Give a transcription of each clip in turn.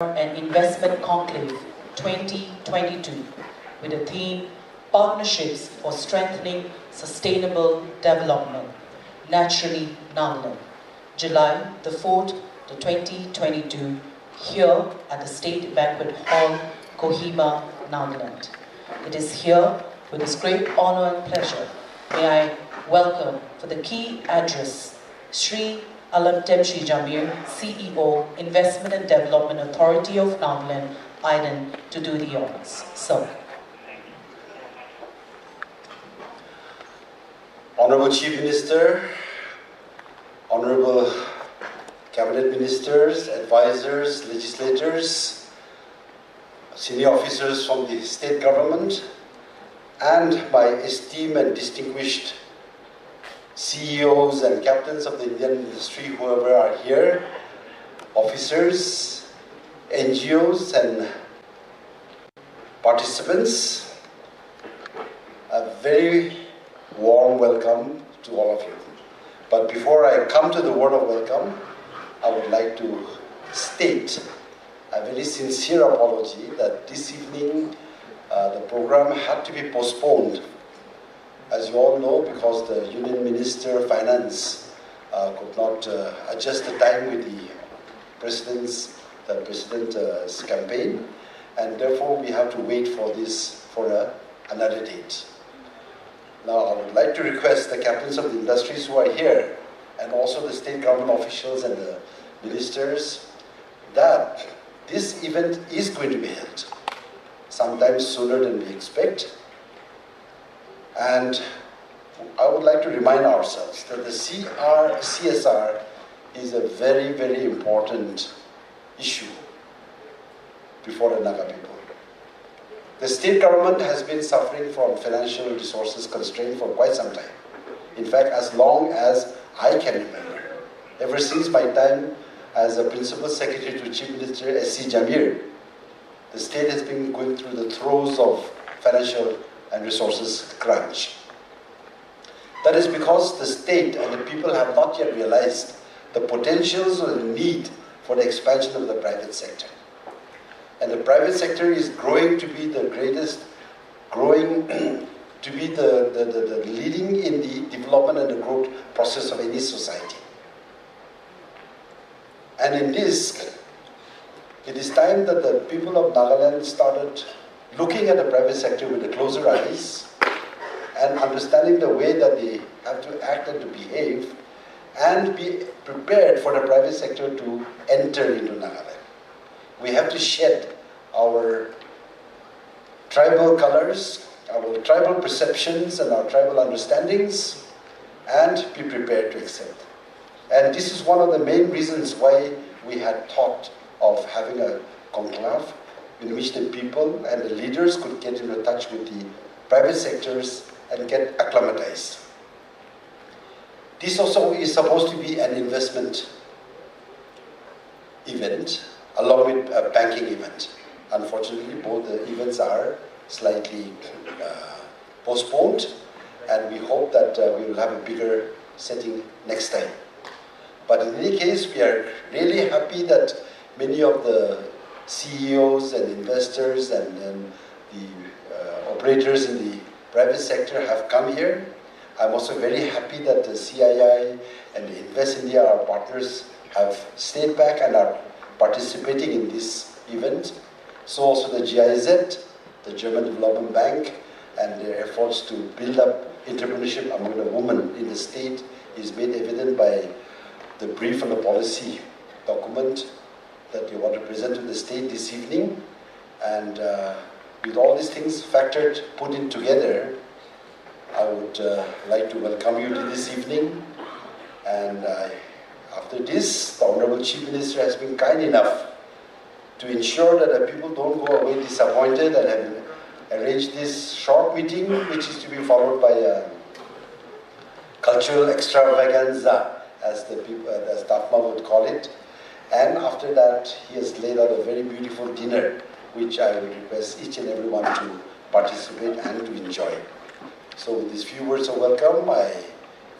and Investment Conclave 2022 with the theme Partnerships for Strengthening Sustainable Development, Naturally Nagaland, July the 4th to 2022, here at the State Banquet Hall, Kohima, Nagaland. It is here with this great honor and pleasure may I welcome for the key address Sri Nagaland Csr, CEO, Investment and Development Authority of Nagaland Island, to do the honors. So, Honorable Chief Minister, Honorable Cabinet Ministers, Advisors, Legislators, Senior Officers from the State Government, and my esteemed and distinguished CEOs and captains of the Indian industry, whoever are here, officers, NGOs and participants, a very warm welcome to all of you. But before I come to the word of welcome, I would like to state a very sincere apology that this evening the program had to be postponed. As you all know, because the Union Minister of Finance could not adjust the time with the President's campaign, and therefore we have to wait for this for another date. Now, I would like to request the captains of the industries who are here, and also the state government officials and the ministers, that this event is going to be held sometime sooner than we expect. And I would like to remind ourselves that the CSR is a very, very important issue before the Naga people. The state government has been suffering from financial resources constraint for quite some time. In fact, as long as I can remember. Ever since my time as a Principal Secretary to Chief Minister S.C. Jamir, the state has been going through the throes of financial and resources crunch. That is because the state and the people have not yet realized the potentials or the need for the expansion of the private sector. And the private sector is growing to be the greatest, to be the leading in the development and the growth process of any society. And in this, it is time that the people of Nagaland started looking at the private sector with a closer eyes and understanding the way that they have to act and to behave and be prepared for the private sector to enter into Nagaland. We have to shed our tribal colors, our tribal perceptions and our tribal understandings and be prepared to accept. And this is one of the main reasons why we had thought of having a conclave in which the people and the leaders could get into touch with the private sectors and get acclimatized. This also is supposed to be an investment event along with a banking event. Unfortunately, both the events are slightly postponed, and we hope that we will have a bigger setting next time. But in any case, we are really happy that many of the CEOs and investors and the operators in the private sector have come here. I'm also very happy that the CII and the Invest India, our partners, have stayed back and are participating in this event. So also the GIZ, the German Development Bank, and their efforts to build up entrepreneurship among the women in the state is made evident by the brief and the policy document that we want to present to the state this evening. And with all these things factored, put in together, I would like to welcome you to this evening. And after this, the Honorable Chief Minister has been kind enough to ensure that the people don't go away disappointed and have arranged this short meeting, which is to be followed by a cultural extravaganza, as the people, as Dafma would call it. And after that, he has laid out a very beautiful dinner, which I would request each and everyone to participate and to enjoy. So with these few words of welcome, I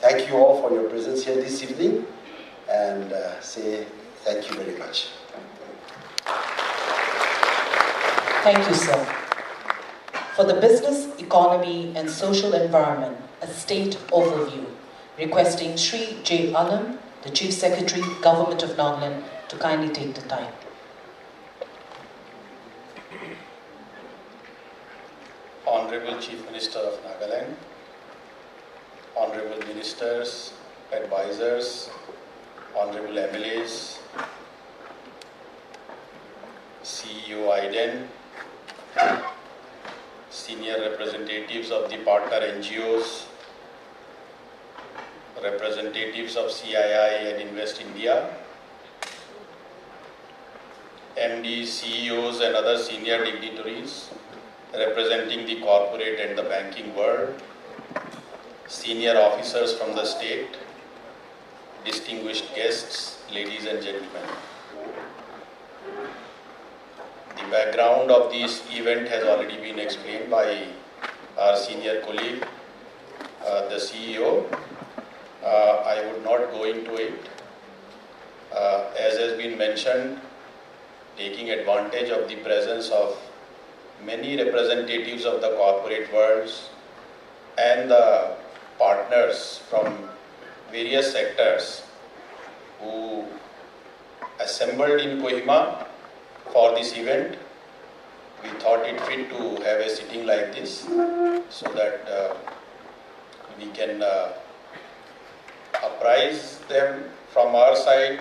thank you all for your presence here this evening and say thank you very much. Thank you, sir. For the business, economy and social environment, a state overview, requesting Sri J. Alam, the Chief Secretary, Government of Nagaland, to kindly take the time. Honorable Chief Minister of Nagaland, Honorable Ministers, Advisors, Honorable MLAs, CEO IDEN, Senior Representatives of the partner NGOs, Representatives of CII and Invest India, MDs, CEOs and other senior dignitaries representing the corporate and the banking world, senior officers from the state, distinguished guests, ladies and gentlemen. The background of this event has already been explained by our senior colleague, the CEO. I would not go into it. As has been mentioned, taking advantage of the presence of many representatives of the corporate worlds and the partners from various sectors who assembled in Kohima for this event, we thought it fit to have a sitting like this so that we can apprise them from our side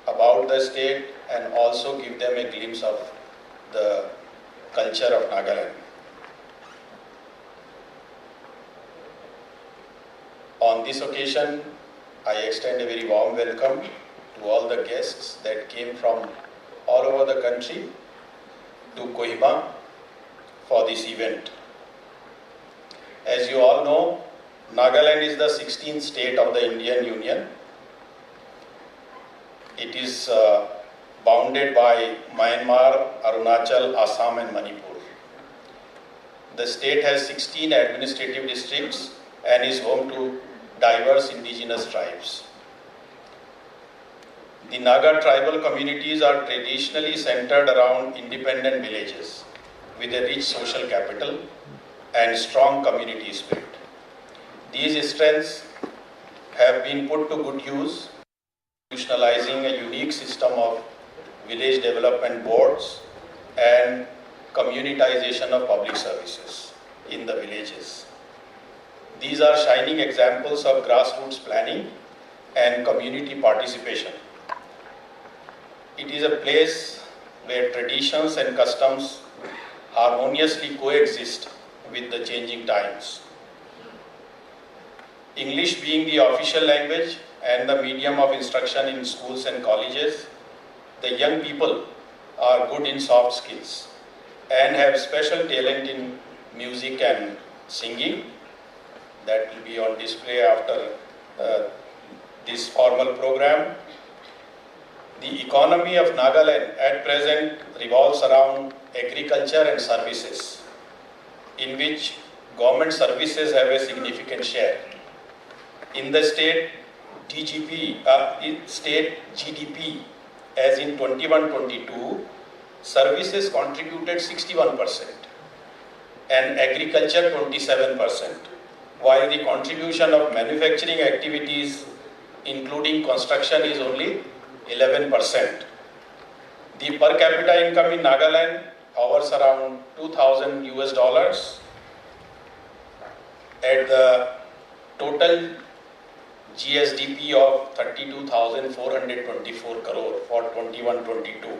about the state and also give them a glimpse of the culture of Nagaland. On this occasion, I extend a very warm welcome to all the guests that came from all over the country to Kohima for this event. As you all know, Nagaland is the 16th state of the Indian Union. It is bounded by Myanmar, Arunachal, Assam and Manipur. The state has 16 administrative districts and is home to diverse indigenous tribes. The Naga tribal communities are traditionally centered around independent villages with a rich social capital and strong community spirit. These strengths have been put to good use, institutionalizing a unique system of village development boards and communitization of public services in the villages. These are shining examples of grassroots planning and community participation. It is a place where traditions and customs harmoniously coexist with the changing times. English being the official language and the medium of instruction in schools and colleges, the young people are good in soft skills and have special talent in music and singing. That will be on display after this formal program. The economy of Nagaland at present revolves around agriculture and services, in which government services have a significant share. In the state state GDP, as in 21-22, services contributed 61% and agriculture 27%, while the contribution of manufacturing activities, including construction, is only 11%. The per capita income in Nagaland hovers around $2,000 at the total GSDP of 32,424 crore for 21-22.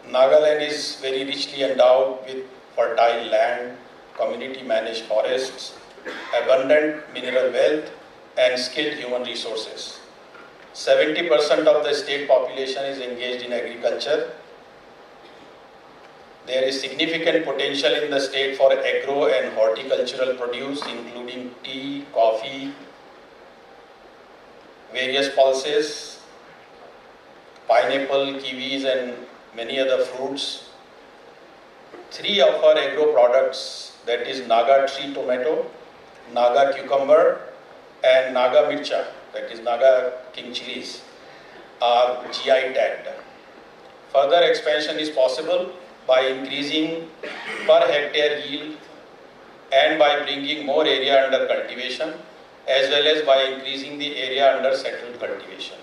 Nagaland is very richly endowed with fertile land, community managed forests, abundant mineral wealth and skilled human resources. 70% of the state population is engaged in agriculture. There is significant potential in the state for agro and horticultural produce, including tea, coffee, various pulses, pineapple, kiwis and many other fruits. 3 of our agro products, that is Naga tree tomato, Naga cucumber and Naga mircha, that is Naga king chilies, are GI tagged. Further expansion is possible by increasing per hectare yield and by bringing more area under cultivation, as well as by increasing the area under settled cultivation.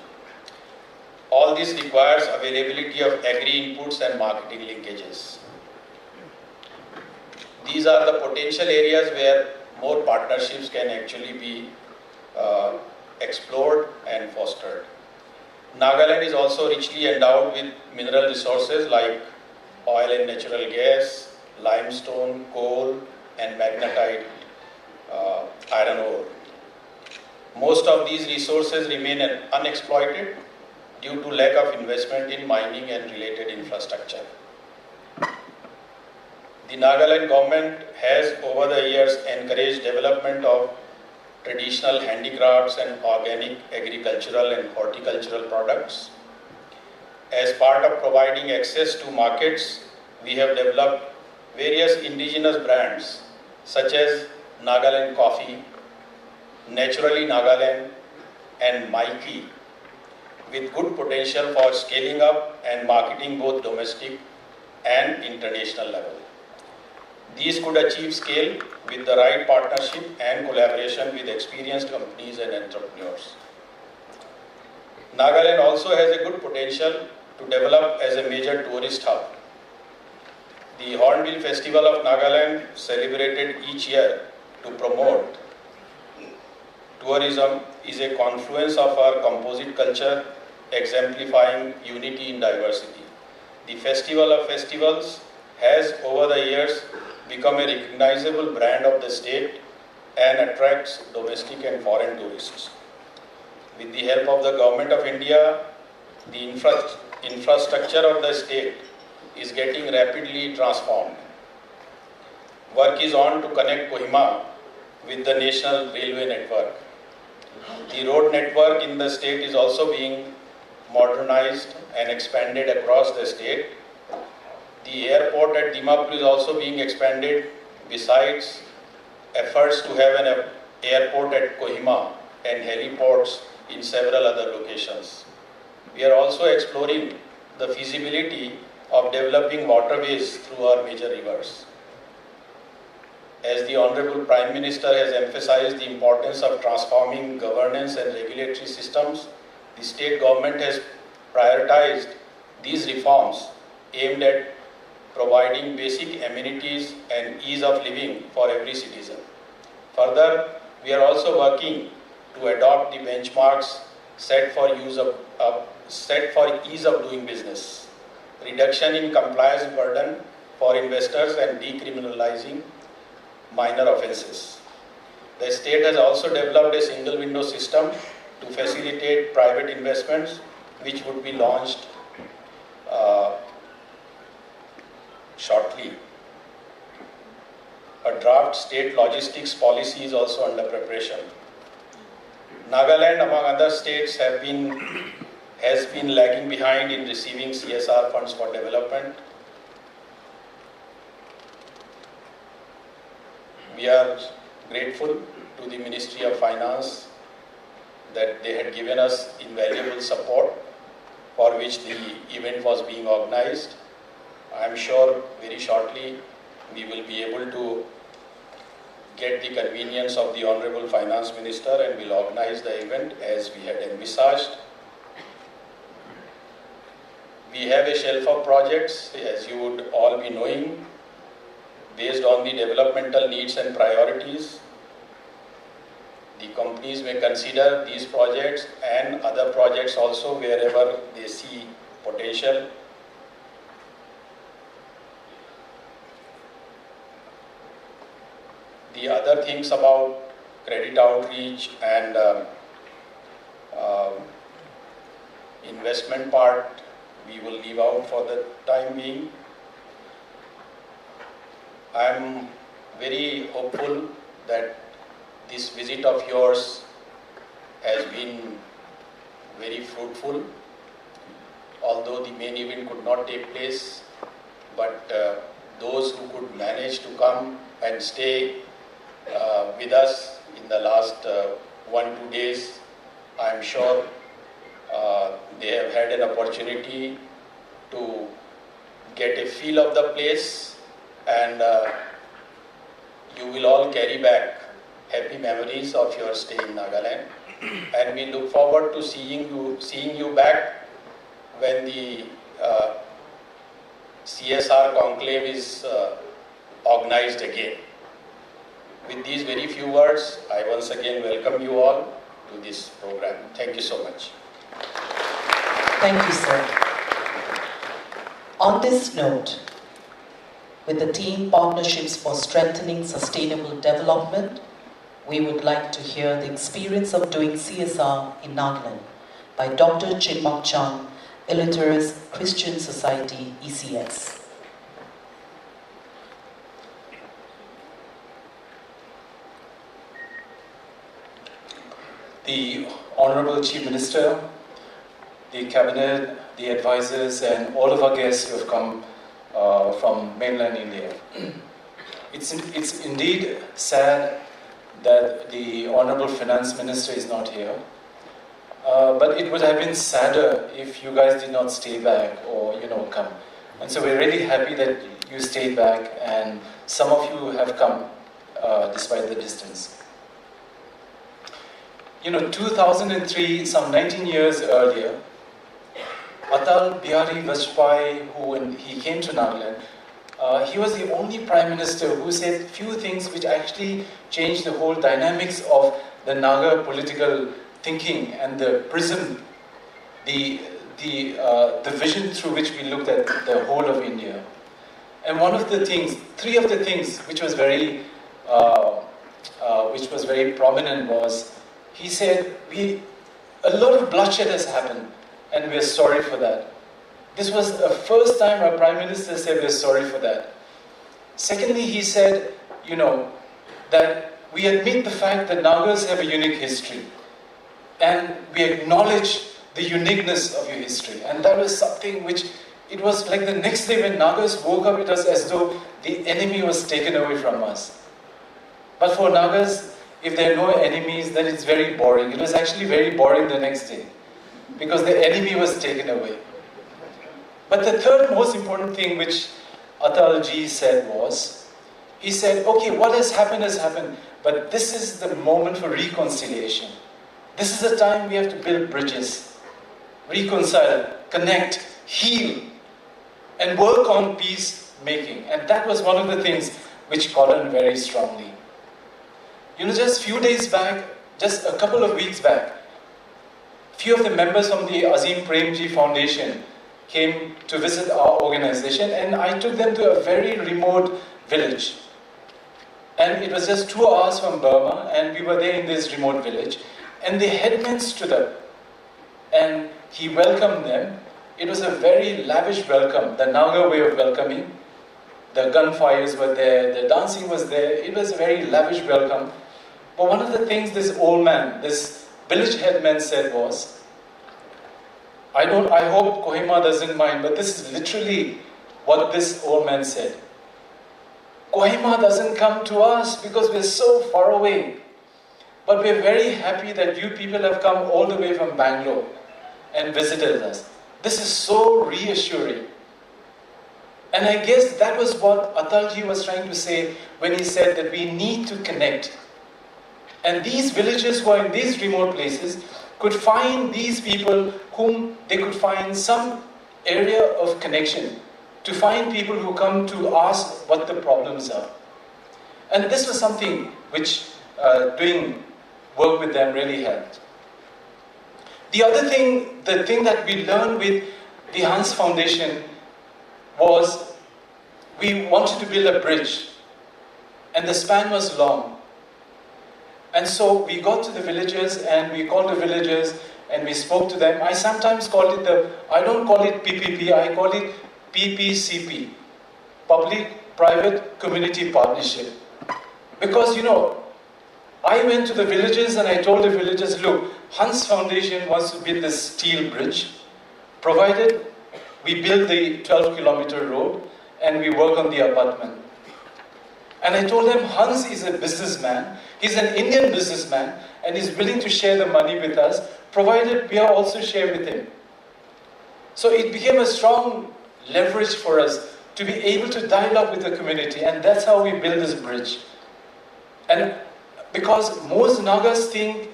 All this requires availability of agri inputs and marketing linkages. These are the potential areas where more partnerships can actually be explored and fostered. Nagaland is also richly endowed with mineral resources like oil and natural gas, limestone, coal, and magnetite iron ore. Most of these resources remain unexploited due to lack of investment in mining and related infrastructure. The Nagaland government has over the years encouraged development of traditional handicrafts and organic agricultural and horticultural products. As part of providing access to markets, we have developed various indigenous brands such as Nagaland Coffee, Naturally Nagaland, and Maiki, with good potential for scaling up and marketing both domestic and international level. These could achieve scale with the right partnership and collaboration with experienced companies and entrepreneurs. Nagaland also has a good potential to develop as a major tourist hub. The Hornbill Festival of Nagaland, celebrated each year to promote tourism, is a confluence of our composite culture, exemplifying unity in diversity. The Festival of Festivals has over the years become a recognizable brand of the state and attracts domestic and foreign tourists. With the help of the Government of India, the infrastructure of the state is getting rapidly transformed. Work is on to connect Kohima with the national railway network. The road network in the state is also being modernized and expanded across the state. The airport at Dimapur is also being expanded, besides efforts to have an airport at Kohima and heliports in several other locations. We are also exploring the feasibility of developing waterways through our major rivers. As the Honorable Prime Minister has emphasized the importance of transforming governance and regulatory systems, the state government has prioritized these reforms aimed at providing basic amenities and ease of living for every citizen. Further, we are also working to adopt the benchmarks set for ease of doing business, reduction in compliance burden for investors, and decriminalizing minor offences. The state has also developed a single window system to facilitate private investments, which would be launched shortly. A draft state logistics policy is also under preparation. Nagaland, among other states, has been lagging behind in receiving CSR funds for development. We are grateful to the Ministry of Finance that they had given us invaluable support for which the event was being organized. I am sure very shortly we will be able to get the convenience of the Honorable Finance Minister and will organize the event as we had envisaged. We have a shelf of projects, as you would all be knowing, based on the developmental needs and priorities. The companies may consider these projects and other projects also wherever they see potential. The other things about credit outreach and investment part, we will leave out for the time being. I am very hopeful that this visit of yours has been very fruitful, although the main event could not take place, but those who could manage to come and stay with us in the last 1-2 days, I am sure they have an opportunity to get a feel of the place, and you will all carry back happy memories of your stay in Nagaland. And we look forward to seeing you back when the CSR conclave is organized again. With these very few words, I once again welcome you all to this program. Thank you so much. Thank you, sir. On this note, with the theme Partnerships for Strengthening Sustainable Development, we would like to hear the experience of doing CSR in Nagaland by Dr. Chinmak Chang, Illiterate Christian Society, ECS. The Honorable Chief Minister, the Cabinet, the advisors, and all of our guests who have come from mainland India. It's indeed sad that the Honorable Finance Minister is not here, but it would have been sadder if you guys did not stay back or come. And so we're really happy that you stayed back, and some of you have come despite the distance. 2003, some 19 years earlier, Atal Bihari Vajpayee, when he came to Nagaland, he was the only Prime Minister who said few things which actually changed the whole dynamics of the Naga political thinking and the prism, the vision through which we looked at the whole of India. And three of the things which was very prominent was, he said, a lot of bloodshed has happened, and we are sorry for that. This was the first time our Prime Minister said we are sorry for that. Secondly, he said, that we admit the fact that Nagas have a unique history, and we acknowledge the uniqueness of your history. And that was something which, it was like the next day when Nagas woke up, it was as though the enemy was taken away from us. But for Nagas, if there are no enemies, then it's very boring. It was actually very boring the next day, because the enemy was taken away. But the third most important thing which Atal ji said was, he said, okay, what has happened, but this is the moment for reconciliation. This is the time we have to build bridges, reconcile, connect, heal, and work on peace making. And that was one of the things which caught on very strongly. Just few days back, just a couple of weeks back, few of the members from the Azim Premji Foundation came to visit our organization, and I took them to a very remote village. And it was just 2 hours from Burma, and we were there in this remote village. And the headman stood up, and he welcomed them. It was a very lavish welcome, the Naga way of welcoming. The gunfires were there, the dancing was there. It was a very lavish welcome. But one of the things this old man, this village headman said was, I hope Kohima doesn't mind, but this is literally what this old man said. Kohima doesn't come to us because we're so far away. But we're very happy that you people have come all the way from Bangalore and visited us. This is so reassuring. And I guess that was what Atalji was trying to say when he said that we need to connect. And these villages who are in these remote places could find these people whom they could find some area of connection, to find people who come to ask what the problems are. And this was something which doing work with them really helped. The other thing, the thing that we learned with the Hans Foundation was we wanted to build a bridge, and the span was long. And so we got to the villages, and we called the villagers, and we spoke to them. I sometimes call it I don't call it PPP, I call it PPCP, Public-Private Community Partnership. Because, I went to the villages and I told the villagers, look, Hans Foundation wants to build this steel bridge, provided we build the 12-kilometer road and we work on the abutment. And I told them, Hans is a businessman, he's an Indian businessman, and he's willing to share the money with us, provided we are also share with him. So it became a strong leverage for us to be able to dialogue with the community, and that's how we build this bridge. And because most Nagas think,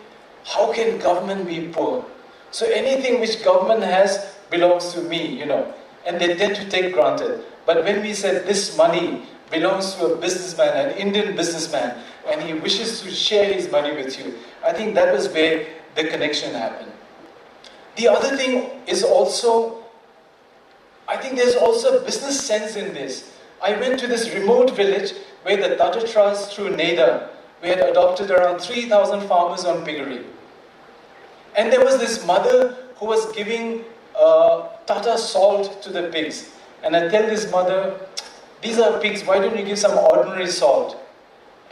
how can government be poor? So anything which government has belongs to me, you know, and they tend to take granted. But when we said this money belongs to a businessman, an Indian businessman, and he wishes to share his money with you, I think that was where the connection happened. The other thing is also, I think there's also a business sense in this. I went to this remote village where the Tata Trust through NEDA, we had adopted around 3,000 farmers on piggery. And there was this mother who was giving Tata salt to the pigs. And I tell this mother, these are pigs, why don't you give some ordinary salt?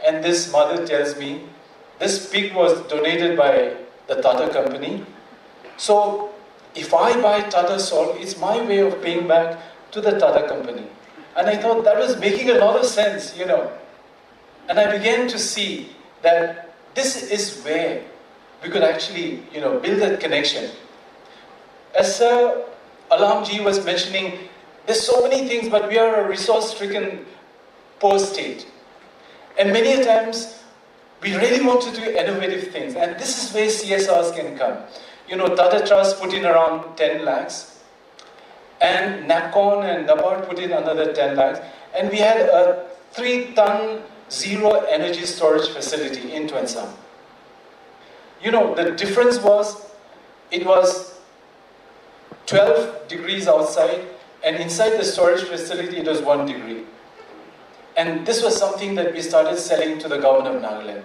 And this mother tells me, this pig was donated by the Tata company. So if I buy Tata salt, it's my way of paying back to the Tata company. And I thought that was making a lot of sense, you know. And I began to see that this is where we could actually, you know, build that connection. As Sir Alamji was mentioning, there's so many things, but we are a resource-stricken poor state. And many a times, we really want to do innovative things. And this is where CSRs can come. You know, Tata Trust put in around 10 lakhs. And NAPCON and NABARD put in another 10 lakhs. And we had a 3-ton zero energy storage facility in Twensam. You know, the difference was, it was 12 degrees outside, and inside the storage facility it was 1 degree. And this was something that we started selling to the government of Nagaland.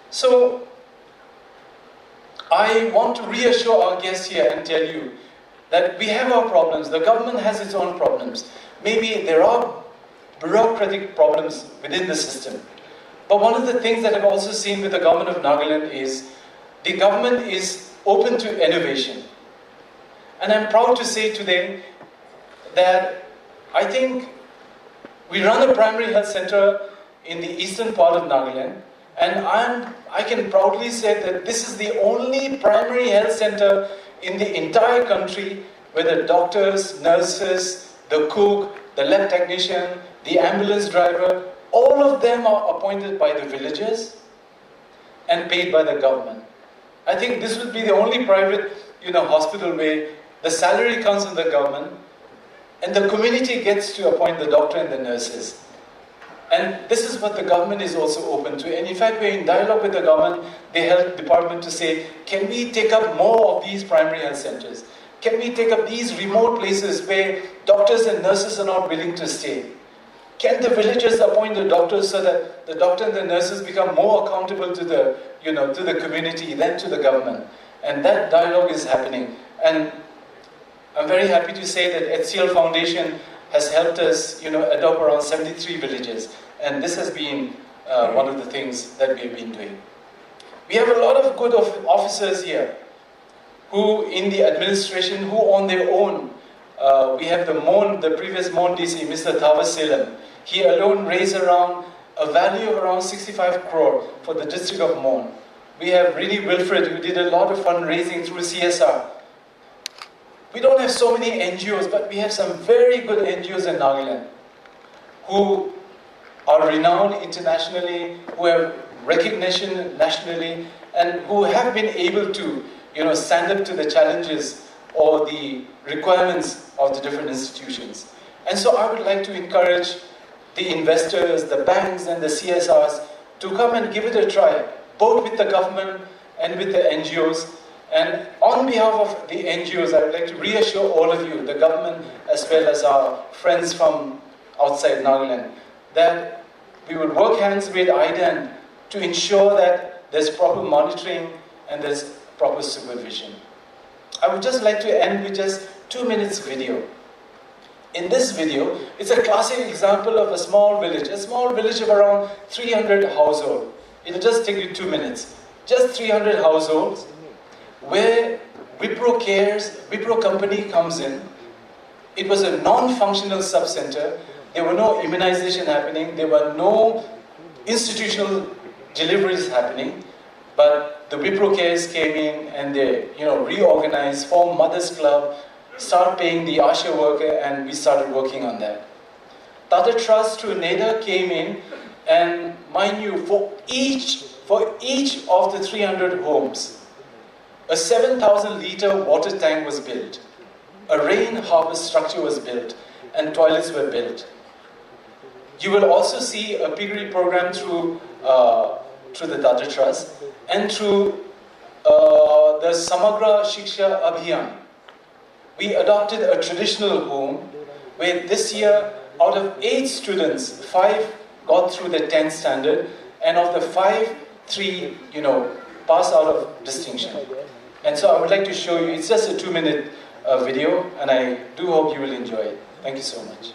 So, I want to reassure our guests here and tell you that we have our problems. The government has its own problems. Maybe there are bureaucratic problems within the system. But one of the things that I've also seen with the government of Nagaland is the government is open to innovation. And I'm proud to say today that I think we run a primary health center in the eastern part of Nagaland, and I can proudly say that this is the only primary health center in the entire country where the doctors, nurses, the cook, the lab technician, the ambulance driver, all of them are appointed by the villagers and paid by the government. I think this would be the only private, you know, hospital where the salary comes from the government and the community gets to appoint the doctor and the nurses. And this is what the government is also open to. And in fact, we're in dialogue with the government, the health department, to say, can we take up more of these primary health centers? Can we take up these remote places where doctors and nurses are not willing to stay? Can the villagers appoint the doctors so that the doctor and the nurses become more accountable to the, you know, to the community than to the government? And that dialogue is happening. And I'm very happy to say that HCL Foundation has helped us, you know, adopt around 73 villages. And this has been one of the things that we've been doing. We have a lot of good officers here who in the administration, who on their own, we have the previous MON DC, Mr. Thavaselam. He alone raised around a value of around 65 crore for the district of Mon. We have Rini Wilfred, who did a lot of fundraising through CSR. We don't have so many NGOs, but we have some very good NGOs in Nagaland who are renowned internationally, who have recognition nationally, and who have been able to, you know, stand up to the challenges or the requirements of the different institutions. And so I would like to encourage the investors, the banks and the CSRs to come and give it a try, both with the government and with the NGOs. And on behalf of the NGOs, I would like to reassure all of you, the government as well as our friends from outside Nagaland, that we would work hands with IDAN to ensure that there's proper monitoring and there's proper supervision. I would just like to end with just 2 minutes video. In this video, it's a classic example of a small village of around 300 households. It'll just take you 2 minutes. Just 300 households where Wipro cares, Wipro company comes in. It was a non-functional sub-center. There were no immunization happening. There were no institutional deliveries happening. But the Wiprocares came in and they, reorganized, formed Mothers Club, started paying the ASHA worker, and we started working on that. Tata Trust through NEDA came in, and mind you, for each of the 300 homes, a 7,000 liter water tank was built, a rain harvest structure was built, and toilets were built. You will also see a piggery program through the Tata Trust and through the Samagra Shiksha Abhiyan. We adopted a traditional home where this year, out of 8 students, 5 got through the 10th standard, and of the 5, 3, passed out of distinction. And so I would like to show you, it's just a 2-minute video, and I do hope you will enjoy it. Thank you so much.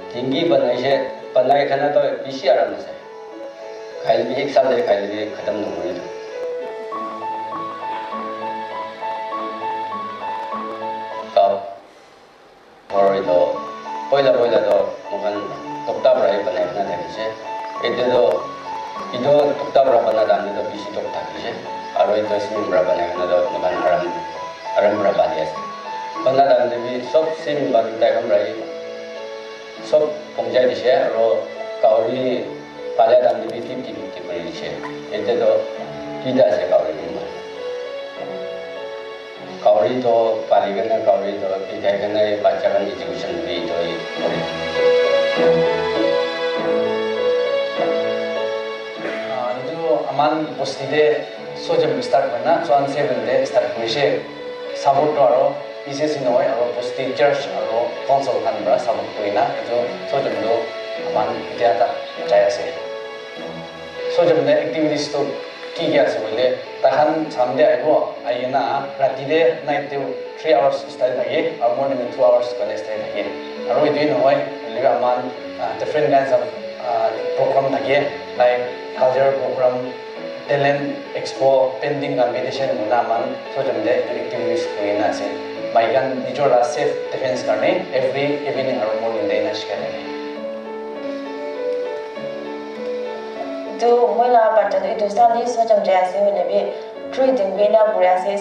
tinggi banai khana to bisi aram se khail bi ek saal de khail bi khatam no hoye ka hori to poila to mohan tokta brai banai khana thaki se ete do ido tokta bra bana dan do bisi tok thaki se aro ito sim bra banai khana do mohan aram bra bani ase bana dan de bi sob sim ban dai kam rai सब पहुंचाई दिशे रो cowrie पाले दाम दिबी 50-50 पड़ी दिशे एते तो कीदा से cowrie तो पाली गना कावरी तो इथे गना बच्चा गन एजुकेशन भी तो इदो अमान बस्ती दे सोजम स्टार्ट करना 2007 दे स्टार्ट करिसे सपोर्ट आरो इसे सिनोय आरो बस्ती चर्च आरो काउंसिल खानब्रा सपोर्ट करिना जो सोजम दो अमान इतिहाता जायासे सोजम दे एक्टिविटीज तो की गया से बोले तहन सामने आइबो आइना राति दे नाइट दे 3 hours स्टाइल लगे और मॉर्निंग 2 hours कॉलेज स्टाइल लगे आरो इदिन होय लिगा अमान डिफरेंट काइंड्स ऑफ प्रोग्राम लगे like cultural program talent expo painting competition muna man सोजम दे एक्टिविटीज करिना से बाइगान निजोला सेफ डिफेंस करने एवरी इवनिंग और मॉर्निंग दे नश करने तो मोला बच्चा तो इधर साली सोचम जैसे होने भी ट्रेडिंग भी ना बुरा से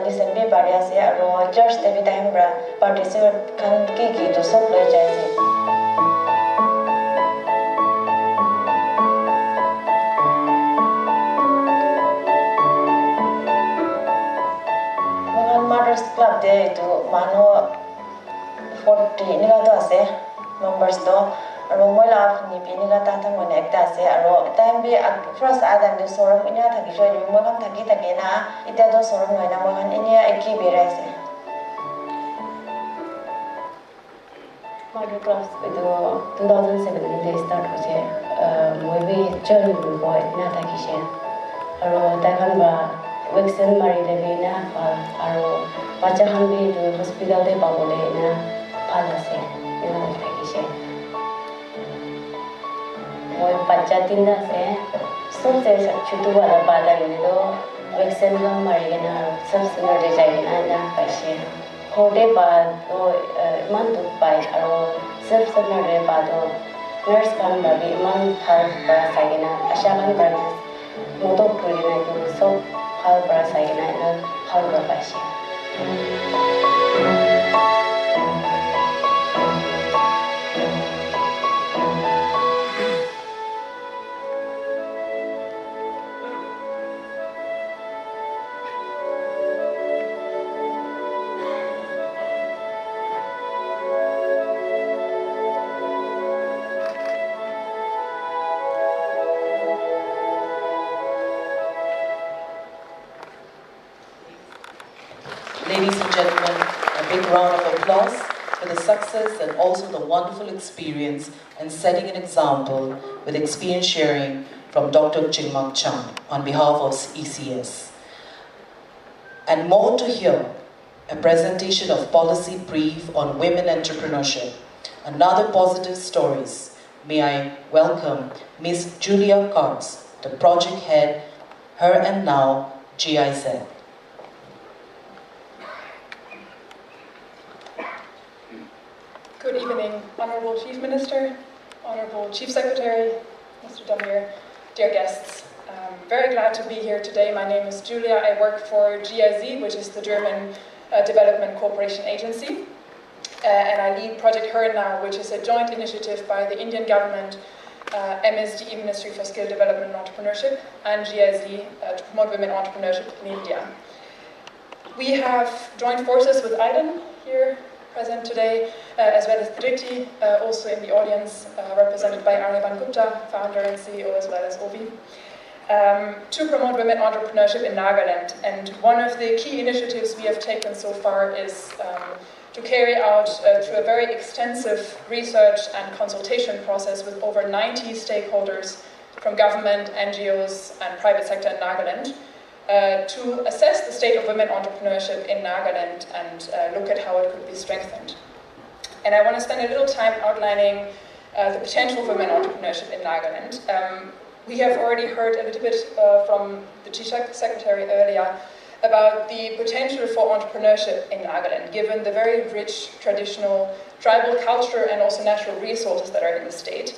लिसन भी बढ़िया से और चर्च ते भी टाइम बड़ा पार्टिसिपेट kan की तो सब ले जैसे Mothers Club दे तो मानो 40 निगा तो आसे members तो और मोला निपी निगा ताता मोने एक तासे और टाइम भी first आदम दे सोरम इन्या थकी जो यो मोगम थकी तके ना इत्या तो सोरम नोइना मोगन इन्या एकी बेरासे Mother Club itu 2017 दे start होचे मोय भी जर्नी बोय ना थकी से और ताकन बा वैक्सीन मारी लेबे ना आरो बच्चा हम भी जो हॉस्पिटल दे पाबोले ना फालासे ना थाकिसे मोय बच्चा तिनदा से सबसे छुटू वाला बादा ने तो वैक्सीन लम मारी ना सब सुनर दे जाय ना कैसे होदे बाद तो मन दुख पाए आरो सब सुनर दे बाद नर्स कान भी मन हेल्प करा सकेना आशा कान करना मोतो पूरी ना तो सब hal perasaan ini hal berapa sih? Ladies and gentlemen, a big round of applause for the success and also the wonderful experience and setting an example with experience sharing from Dr. Chingmak Chang on behalf of ECS. And more to hear, a presentation of policy brief on women entrepreneurship. Another positive stories. May I welcome Ms. Julia Karts, the project head, Her and Now, GIZ. Good evening, Honourable Chief Minister, Honourable Chief Secretary, Mr. Damir, dear guests. I'm very glad to be here today. My name is Julia. I work for GIZ, which is the German Development Cooperation Agency. And I lead Project Her Now, which is a joint initiative by the Indian government, MSDE, Ministry for Skill Development and Entrepreneurship, and GIZ to promote women entrepreneurship in India. We have joined forces with Aiden here present today, as well as Dhriti, also in the audience, represented by Anirban Gupta, founder and CEO, as well as Obi, to promote women entrepreneurship in Nagaland. And one of the key initiatives we have taken so far is to carry out through a very extensive research and consultation process with over 90 stakeholders from government, NGOs, and private sector in Nagaland, to assess the state of women entrepreneurship in Nagaland and look at how it could be strengthened. And I want to spend a little time outlining the potential for women entrepreneurship in Nagaland. We have already heard a little bit from the Chief Secretary earlier about the potential for entrepreneurship in Nagaland, given the very rich traditional tribal culture and also natural resources that are in the state.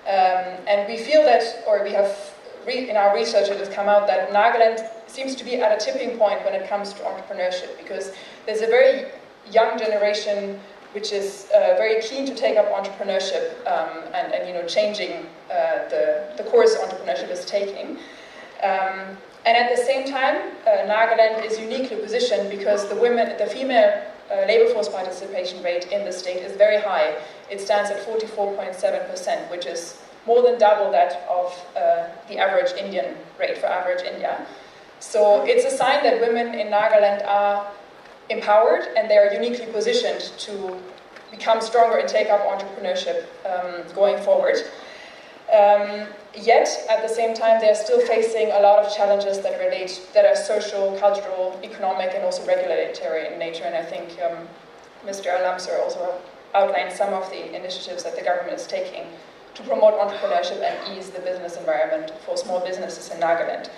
And we feel that, or we have in our research it has come out that Nagaland seems to be at a tipping point when it comes to entrepreneurship, because there's a very young generation which is very keen to take up entrepreneurship and you know, changing the course entrepreneurship is taking. And at the same time, Nagaland is uniquely positioned because the female labor force participation rate in the state is very high. It stands at 44.7%, which is more than double that of the average Indian rate for average India. So it's a sign that women in Nagaland are empowered and they are uniquely positioned to become stronger and take up entrepreneurship going forward. Yet, at the same time, they're still facing a lot of challenges that are social, cultural, economic, and also regulatory in nature. And I think Mr. Alamsar also outlined some of the initiatives that the government is taking to promote entrepreneurship and ease the business environment for small businesses in Nagaland.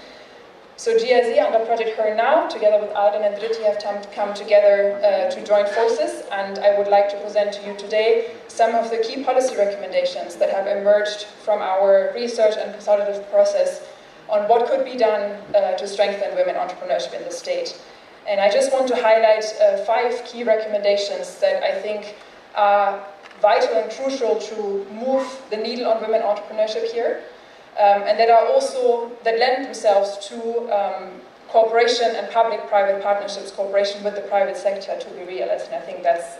So GIZ under Project Her Now, together with Aiden and Dhriti, have come together to join forces, and I would like to present to you today some of the key policy recommendations that have emerged from our research and consultative process on what could be done to strengthen women entrepreneurship in the state. And I just want to highlight 5 key recommendations that I think are vital and crucial to move the needle on women entrepreneurship here. And that lend themselves to cooperation and public-private partnerships, cooperation with the private sector to be realized. And I think that's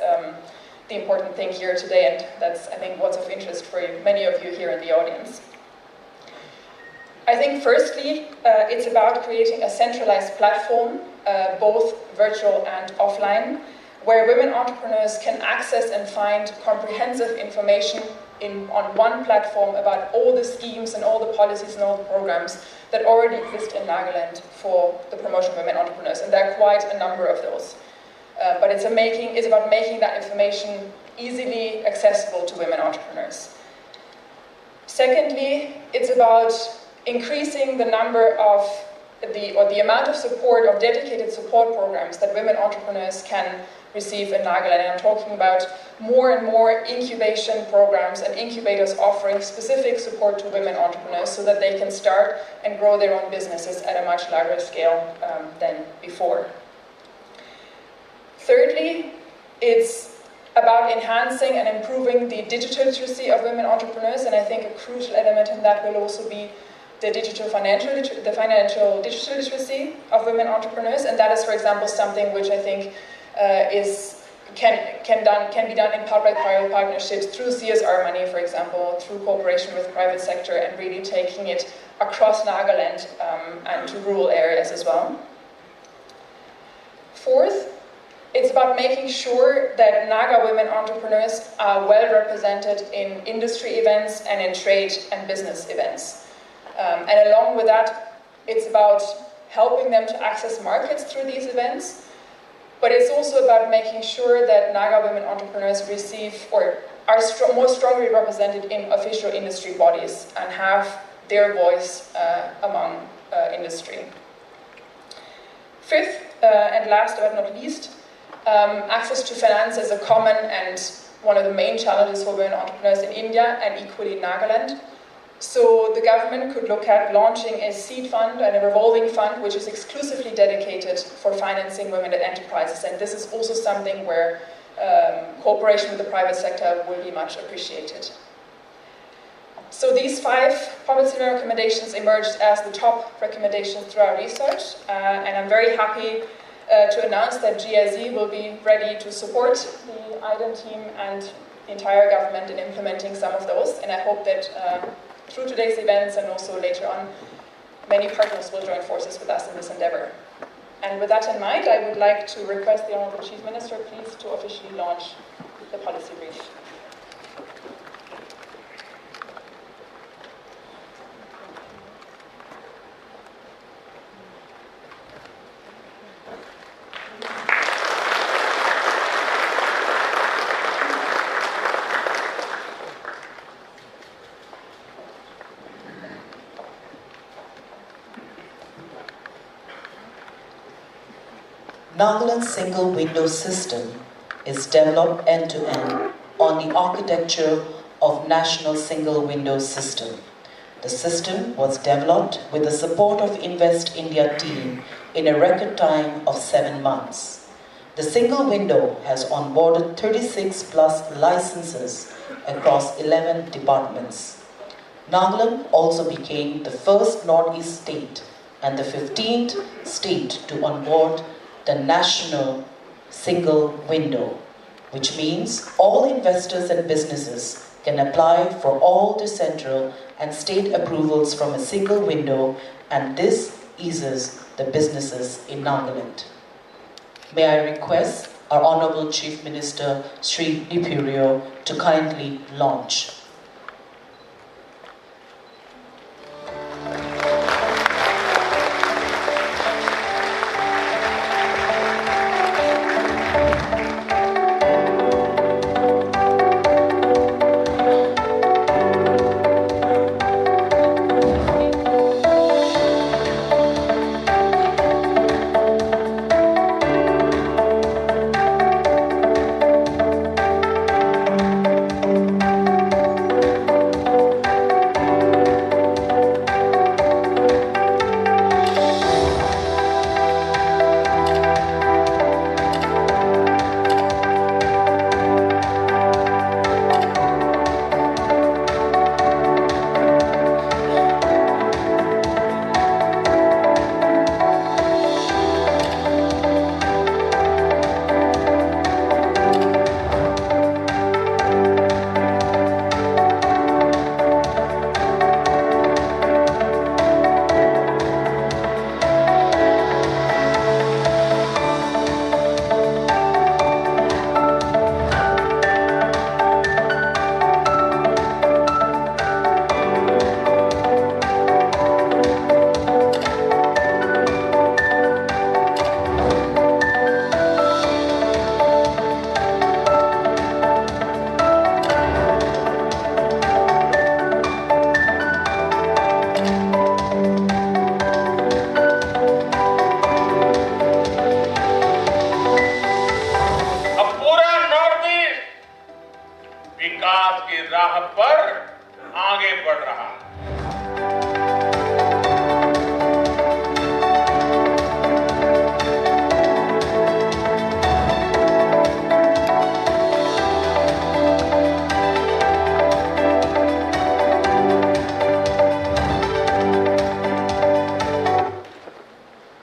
the important thing here today, and that's, I think, what's of interest for many of you here in the audience. I think, firstly, it's about creating a centralized platform, both virtual and offline, where women entrepreneurs can access and find comprehensive information on one platform about all the schemes and all the policies and all the programs that already exist in Nagaland for the promotion of women entrepreneurs. And there are quite a number of those. But it's about making that information easily accessible to women entrepreneurs. Secondly, it's about increasing the number of the amount of support, of dedicated support programs that women entrepreneurs can receive in Nagaland. And I'm talking about more and more incubation programs and incubators offering specific support to women entrepreneurs so that they can start and grow their own businesses at a much larger scale than before. Thirdly, it's about enhancing and improving the digital literacy of women entrepreneurs, and I think a crucial element in that will also be the financial digital literacy of women entrepreneurs, and that is, for example, something which I think can be done in public-private partnerships through CSR money, for example, through cooperation with private sector, and really taking it across Nagaland and to rural areas as well. Fourth, It's about making sure that Naga women entrepreneurs are well represented in industry events and in trade and business events. And along with that, it's about helping them to access markets through these events, but it's also about making sure that Naga women entrepreneurs receive or are more strongly represented in official industry bodies and have their voice among industry. Fifth, and last but not least, access to finance is a common and one of the main challenges for women entrepreneurs in India and equally in Nagaland. So the government could look at launching a seed fund and a revolving fund which is exclusively dedicated for financing women-led enterprises, and this is also something where cooperation with the private sector will be much appreciated. So these 5 policy recommendations emerged as the top recommendations through our research, and I'm very happy to announce that GIZ will be ready to support the IDEM team and the entire government in implementing some of those, and I hope that through today's events and also later on, many partners will join forces with us in this endeavor. And with that in mind, I would like to request the Honourable Chief Minister, please, to officially launch the policy brief. Nagaland's single window system is developed end-to-end on the architecture of National Single Window System. The system was developed with the support of Invest India team in a record time of 7 months. The single window has onboarded 36 plus licenses across 11 departments. Nagaland also became the first Northeast state and the 15th state to onboard the National Single Window, which means all investors and businesses can apply for all the central and state approvals from a single window, and this eases the businesses in Nagaland. May I request our Honourable Chief Minister, Sri Nipurio, to kindly launch.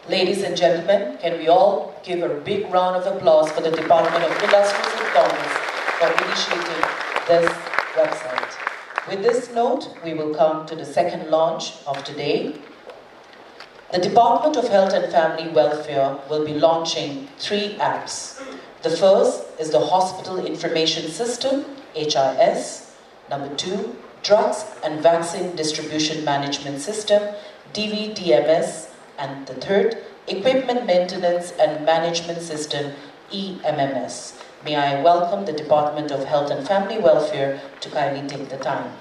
Ladies and gentlemen, can we all give a big round of applause for the Department of Industries and Commerce for initiating this website. With this note, we will come to the second launch of today. The Department of Health and Family Welfare will be launching 3 apps. The first is the Hospital Information System, HIS. Number 2, Drugs and Vaccine Distribution Management System, DVDMS. And the third, Equipment Maintenance and Management System, EMMS. May I welcome the Department of Health and Family Welfare to kindly take the time.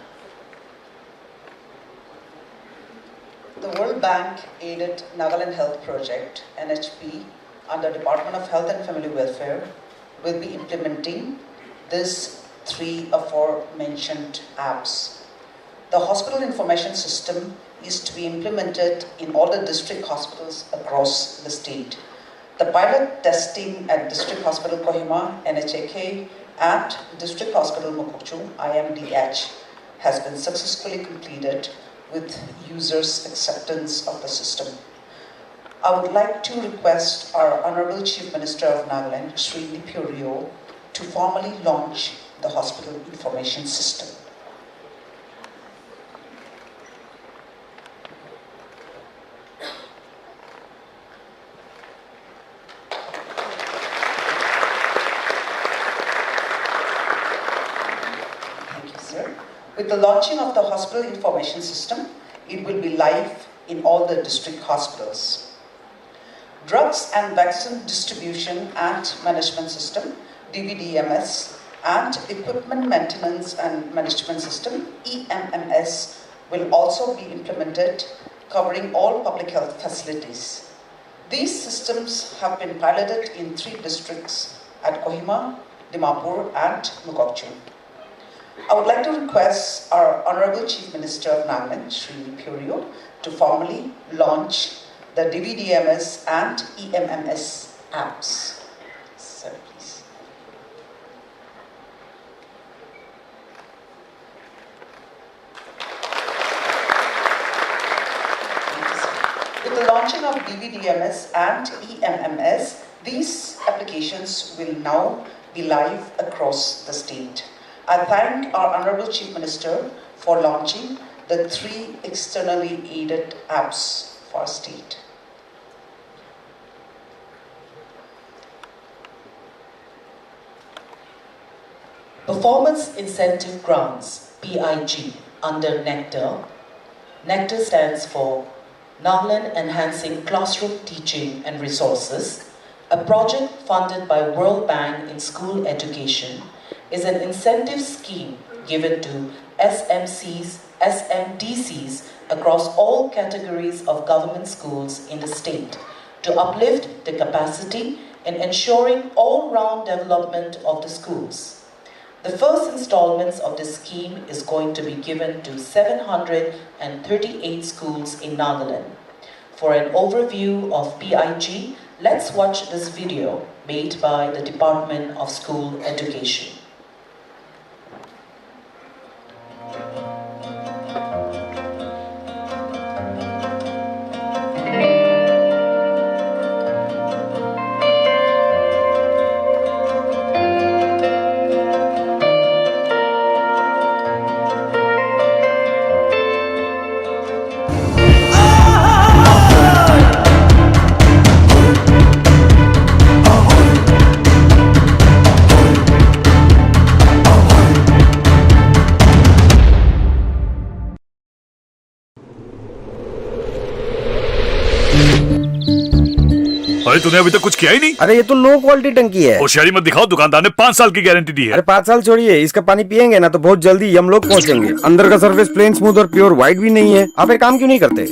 The World Bank aided Nagaland Health Project, NHP, under Department of Health and Family Welfare will be implementing these 3 aforementioned apps. The Hospital Information System is to be implemented in all the district hospitals across the state. The pilot testing at District Hospital Kohima, NHAK, and District Hospital Mukokchung, IMDH, has been successfully completed with users' acceptance of the system. I would like to request our Honorable Chief Minister of Nagaland, Sri Purio, to formally launch the Hospital Information System. With the launching of the Hospital Information System, it will be live in all the district hospitals. Drugs and Vaccine Distribution and Management System, DVDMS, and Equipment Maintenance and Management System, EMMS, will also be implemented, covering all public health facilities. These systems have been piloted in 3 districts at Kohima, Dimapur, and Mukokchung. I would like to request our Honorable Chief Minister of Nagaland, Sri Purio, to formally launch the DVDMS and EMMS apps. Sir, please. With the launching of DVDMS and EMMS, these applications will now be live across the state. I thank our Honorable Chief Minister for launching the 3 externally aided apps for our state. Performance Incentive Grants, PIG, under NECTAR. NECTAR stands for Nagaland Enhancing Classroom Teaching and Resources, a project funded by World Bank in school education, is an incentive scheme given to SMCs, SMDCs across all categories of government schools in the state to uplift the capacity in ensuring all-round development of the schools. The first installments of this scheme is going to be given to 738 schools in Nagaland. For an overview of PIG, let's watch this video made by the Department of School Education. अरे तूने अभी तक कुछ किया ही नहीं। अरे ये तो लो क्वालिटी टंकी है। होशियारी मत दिखाओ, दुकानदार ने 5 साल की गारंटी दी है। अरे 5 साल छोड़िए, इसका पानी पियेंगे ना तो बहुत जल्दी हम लोग पहुंचेंगे। अंदर का सरफेस प्लेन, स्मूथ और प्योर व्हाइट भी नहीं है। आप एक काम क्यों नहीं करते?